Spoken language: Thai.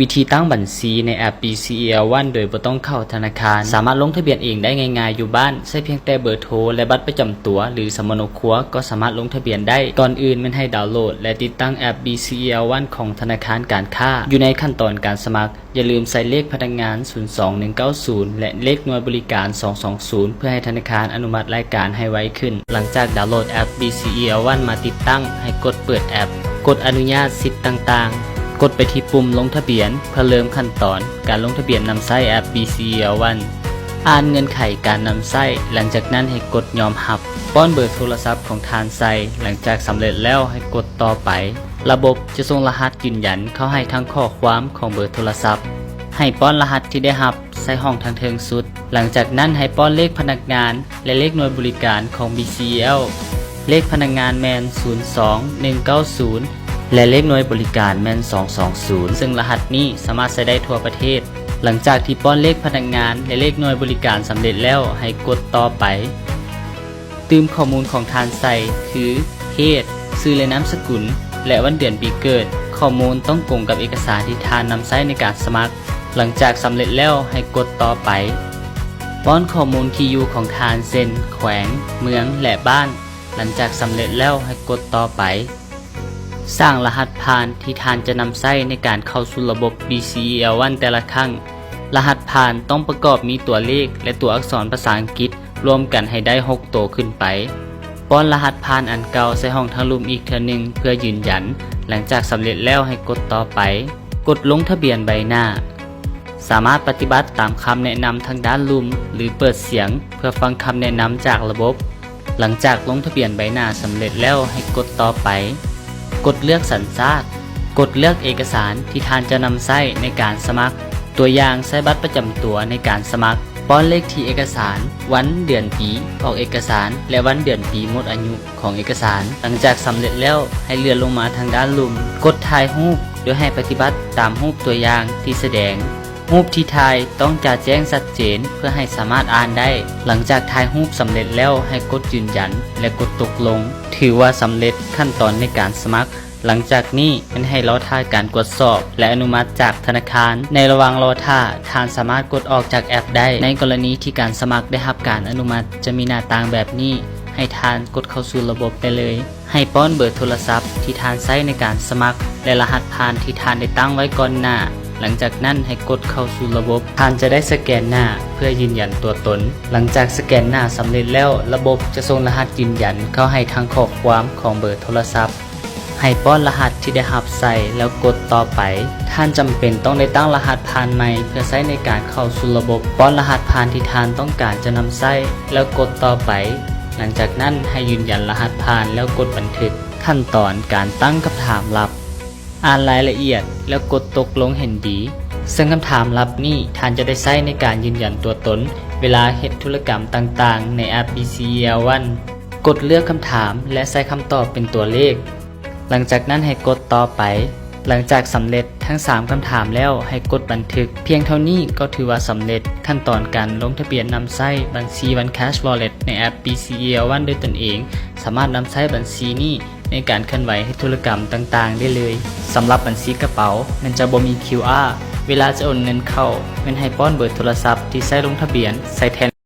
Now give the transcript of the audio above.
วิธีตั้งบัญชีในแอป BCL One โดยบ่ต้องเข้าธนาคารสามารถลงทะเบียนเองได้ง่ายๆอยู่บ้านใช้เพียงแต่เบอร์โทรและบัตรประจำตัวหรือสมุดครัวก็สามารถลงทะเบียนได้ก่อนอื่นมันให้ดาวน์โหลดและติดตั้งแอป BCL One ของธนาคารการค้าอยู่ในขั้นตอนการสมัครอย่าลืมใส่เลขพนักงาน 02190 และเลขหน่วยบริการ 220 เพื่อให้ธนาคารอนุมัติรายการให้ไวขึ้นหลังจากดาวน์โหลดแอป BCL One มาติดตั้งให้กดเปิดแอปกดอนุญาตสิทธิ์ต่างๆกดไปที่ปุ่มลงทะเบียนเพื่อเริ่มขั้นตอนการลงทะเบียนนำใช้แอป BCL One อ่านเงื่อนไขการนำใช้หลังจากนั้นให้กดยอมรับป้อนเบอร์โทรศัพท์ของทานใส่หลังจากสำเร็จแล้วให้กดต่อไประบบจะส่งรหัสยืนยันเข้าให้ทั้งข้อความของเบอร์โทรศัพท์ให้ป้อนรหัสที่ได้รับใส่ห้องทางเทิงสุดหลังจากนั้นให้ป้อนเลขพนักงานและเลขหน่วยบริการของ BCL เลขพนักงานแมน 02190และเลขหน่วยบริการแมน 220ซึ่งรหัสนี้สามารถใช้ได้ทั่วประเทศหลังจากที่ป้อนเลขพนักงานและเลขหน่วยบริการสำเร็จแล้วให้กดต่อไปเติมข้อมูลของทานใส่คือเพศชื่อและนามสกุลและวันเดือนปีเกิดข้อมูลต้องตรงกับเอกสารที่ทานนำใช้ในการสมัครหลังจากสำเร็จแล้วให้กดต่อไปป้อนข้อมูลที่อยู่ของทานเช่นแขวงเมืองและบ้านหลังจากสำเร็จแล้วให้กดต่อไปสร้างรหัสผ่านที่ทานจะนำใช้ในการเข้าสู่ระบบ BCL One แต่ละครั้งรหัสผ่านต้องประกอบมีตัวเลขและตัวอักษรภาษาอังกฤษรวมกันให้ได้6ตัวขึ้นไปป้อนรหัสผ่านอันเก่าใส่ห้องทางลุมอีกเทื่อนึงเพื่อยืนยันหลังจากสำเร็จแล้วให้กดต่อไปกดลงทะเบียนใบหน้าสามารถปฏิบัติตามคำแนะนำทางด้านลุมหรือเปิดเสียงเพื่อฟังคำแนะนำจากระบบหลังจากลงทะเบียนใบหน้าสำเร็จแล้วให้กดต่อไปกดเลือกสัญชาติกดเลือกเอกสารที่ทานจะนำใช้ในการสมัครตัวอย่างใช้บัตรประจำตัวในการสมัครป้อนเลขที่เอกสารวันเดือนปีออกเอกสารและวันเดือนปีหมดอายุของเอกสารหลังจากสำเร็จแล้วให้เลื่อนลงมาทางด้านลุ่มกดถ่ายรูปโดยให้ปฏิบัติตามรูปตัวอย่างที่แสดงรูปที่ถ่ายต้องจะแจ้งชัดเจนเพื่อให้สามารถอ่านได้หลังจากถ่ายรูปสำเร็จแล้วให้กดยืนยันและกดตกลงถือว่าสำเร็จขั้นตอนในการสมัครหลังจากนี้มันให้รอท่าการตรวจสอบและอนุมัติจากธนาคารในระหว่างรอท่าทานสามารถกดออกจากแอปได้ในกรณีที่การสมัครได้รับการอนุมัติจะมีหน้าต่างแบบนี้ให้ทานกดเข้าสู่ระบบไปเลยให้ป้อนเบอร์โทรศัพท์ที่ทานใช้ในการสมัครและรหัสผ่านที่ทานได้ตั้งไว้ก่อนหน้าหลังจากนั้นให้กดเข้าสู่ระบบทานจะได้สแกนหน้าเพื่อยืนยันตัวตนหลังจากสแกนหน้าสำเร็จแล้วระบบจะส่งรหัสยืนยันเข้าให้ทางข้อความของเบอร์โทรศัพท์ให้ป้อนรหัสที่ได้รับใส่แล้วกดต่อไปท่านจำเป็นต้องได้ตั้งรหัสผ่านใหม่เพื่อใช้ในการเข้าสู่ระบบป้อนรหัสผ่านที่ท่านต้องการจะนำใช้แล้วกดต่อไปหลังจากนั้นให้ยืนยันรหัสผ่านแล้วกดบันทึกขั้นตอนการตั้งคำถามลับอ่านรายละเอียดแล้วกดตกลงเห็นดีซึ่งคำถามลับนี้ท่านจะได้ใช้ในการยืนยันตัวตนเวลาเฮ็ดธุรกรรมต่างๆในแอป BCL One กดเลือกคำถามและใส่คำตอบเป็นตัวเลขหลังจากนั้นให้กดต่อไปหลังจากสำเร็จทั้ง3คำถามแล้วให้กดบันทึกเพียงเท่านี้ก็ถือว่าสำเร็จขั้นตอนการลงทะเบียนนำใช้บัญชี One Cash Wallet ในแอป BCL One ด้วยตนเองสามารถนำใช้บัญชีนี้ในการเคลื่อนไหวให้ธุรกรรมต่างๆได้เลยสำหรับบัญชีกระเป๋ามันจะบ่มี QR เวลาจะโอนเงินเข้ามันให้ป้อนเบอร์โทรศัพท์ที่ใช้ลงทะเบียนใส่แทน